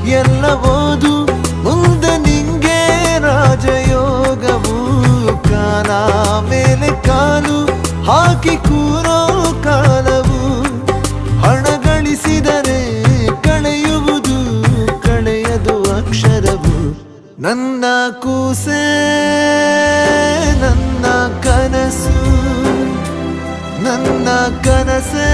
ಎಲ್ಲ ಓದು ಮುಂದೆ ನಿಂಗೆ ರಾಜಯೋಗವು. ಕಾಲ ಮೇಲೆ ಕಾಲು ಹಾಕಿ ಕೂರೋ ಕಾಲವು. ಹಣ ಗಳಿಸಿದರೆ ಕಳೆಯುವುದು, ಕಳೆಯದು ಅಕ್ಷರವು. ನನ್ನ ಕೂಸೆ ನನ್ನ ಕನಸು, ನನ್ನ ಕನಸೇ